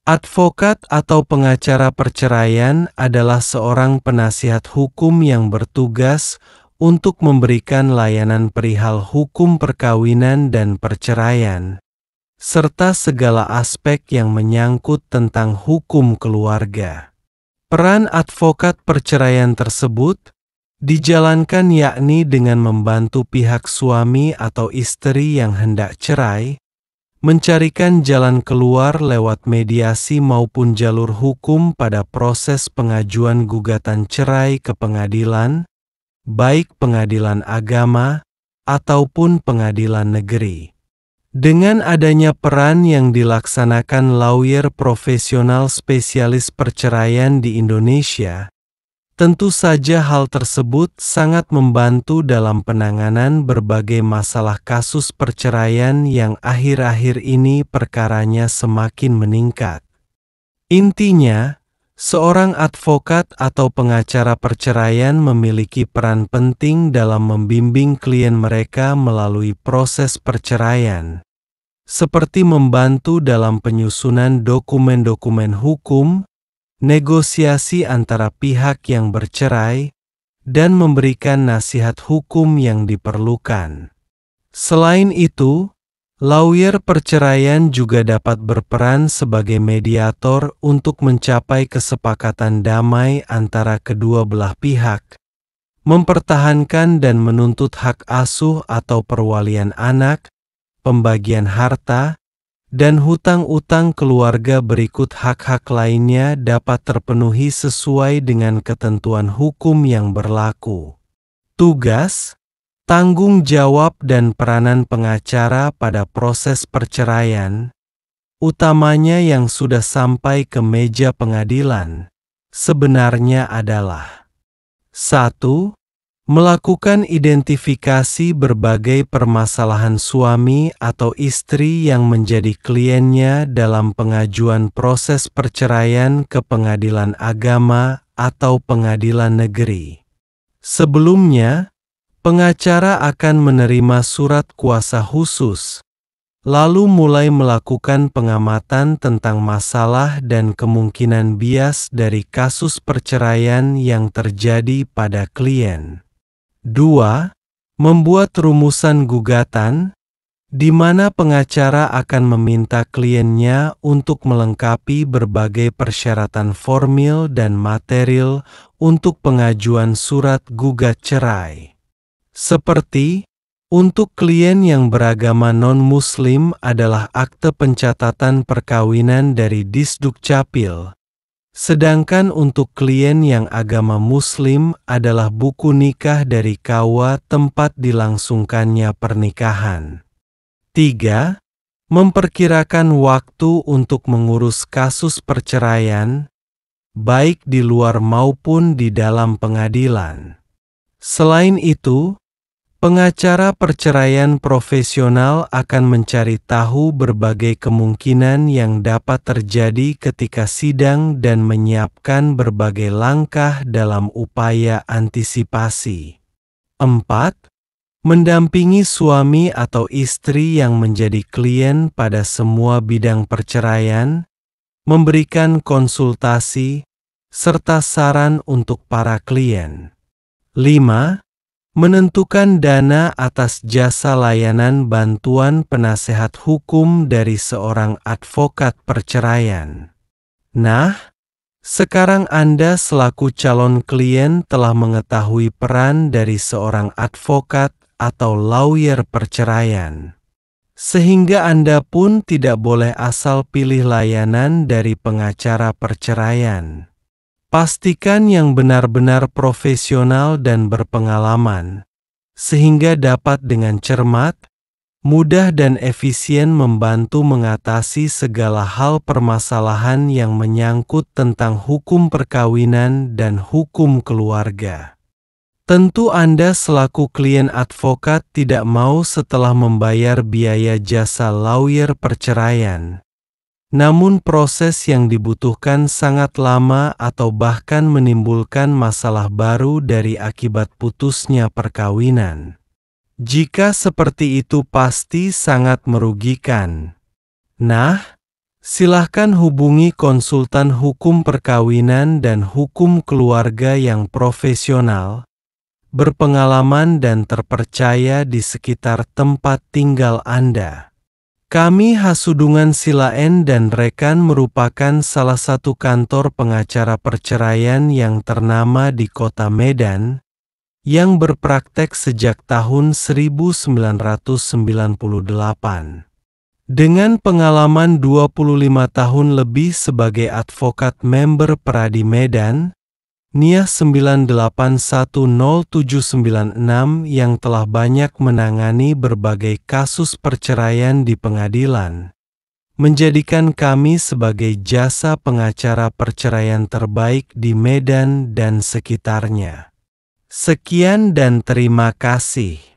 Advokat atau pengacara perceraian adalah seorang penasihat hukum yang bertugas untuk memberikan layanan perihal hukum perkawinan dan perceraian, serta segala aspek yang menyangkut tentang hukum keluarga. Peran advokat perceraian tersebut dijalankan yakni dengan membantu pihak suami atau istri yang hendak cerai, mencarikan jalan keluar lewat mediasi maupun jalur hukum pada proses pengajuan gugatan cerai ke pengadilan, baik pengadilan agama ataupun pengadilan negeri. Dengan adanya peran yang dilaksanakan lawyer profesional spesialis perceraian di Indonesia, tentu saja hal tersebut sangat membantu dalam penanganan berbagai masalah kasus perceraian yang akhir-akhir ini perkaranya semakin meningkat. Intinya, seorang advokat atau pengacara perceraian memiliki peran penting dalam membimbing klien mereka melalui proses perceraian, seperti membantu dalam penyusunan dokumen-dokumen hukum, negosiasi antara pihak yang bercerai, dan memberikan nasihat hukum yang diperlukan. Selain itu, lawyer perceraian juga dapat berperan sebagai mediator untuk mencapai kesepakatan damai antara kedua belah pihak, mempertahankan dan menuntut hak asuh atau perwalian anak, pembagian harta, dan hutang-utang keluarga berikut hak-hak lainnya dapat terpenuhi sesuai dengan ketentuan hukum yang berlaku. Tugas, tanggung jawab dan peranan pengacara pada proses perceraian, utamanya yang sudah sampai ke meja pengadilan, sebenarnya adalah 1. Melakukan identifikasi berbagai permasalahan suami atau istri yang menjadi kliennya dalam pengajuan proses perceraian ke pengadilan agama atau pengadilan negeri. Sebelumnya, pengacara akan menerima surat kuasa khusus, lalu mulai melakukan pengamatan tentang masalah dan kemungkinan bias dari kasus perceraian yang terjadi pada klien. 2. Membuat rumusan gugatan, di mana pengacara akan meminta kliennya untuk melengkapi berbagai persyaratan formil dan material untuk pengajuan surat gugat cerai. Seperti, untuk klien yang beragama non-muslim adalah akte pencatatan perkawinan dari Disdukcapil, sedangkan untuk klien yang agama muslim adalah buku nikah dari KUA tempat dilangsungkannya pernikahan. 3. Memperkirakan waktu untuk mengurus kasus perceraian, baik di luar maupun di dalam pengadilan. Selain itu, pengacara perceraian profesional akan mencari tahu berbagai kemungkinan yang dapat terjadi ketika sidang dan menyiapkan berbagai langkah dalam upaya antisipasi. 4. Mendampingi suami atau istri yang menjadi klien pada semua bidang perceraian, memberikan konsultasi, serta saran untuk para klien. 5. Menentukan dana atas jasa layanan bantuan penasehat hukum dari seorang advokat perceraian. Nah, sekarang Anda selaku calon klien telah mengetahui peran dari seorang advokat atau lawyer perceraian. Sehingga Anda pun tidak boleh asal pilih layanan dari pengacara perceraian. Pastikan yang benar-benar profesional dan berpengalaman, sehingga dapat dengan cermat, mudah dan efisien membantu mengatasi segala hal permasalahan yang menyangkut tentang hukum perkawinan dan hukum keluarga. Tentu Anda selaku klien advokat tidak mau setelah membayar biaya jasa lawyer perceraian, namun proses yang dibutuhkan sangat lama atau bahkan menimbulkan masalah baru dari akibat putusnya perkawinan. Jika seperti itu pasti sangat merugikan. Nah, Silahkan hubungi konsultan hukum perkawinan dan hukum keluarga yang profesional, berpengalaman dan terpercaya di sekitar tempat tinggal Anda. Kami Hasudungan Silaen dan Rekan merupakan salah satu kantor pengacara perceraian yang ternama di Kota Medan, yang berpraktek sejak tahun 1998. Dengan pengalaman 25 tahun lebih sebagai advokat member Peradi Medan, NIA 98107996 yang telah banyak menangani berbagai kasus perceraian di pengadilan, menjadikan kami sebagai jasa pengacara perceraian terbaik di Medan dan sekitarnya. Sekian dan terima kasih.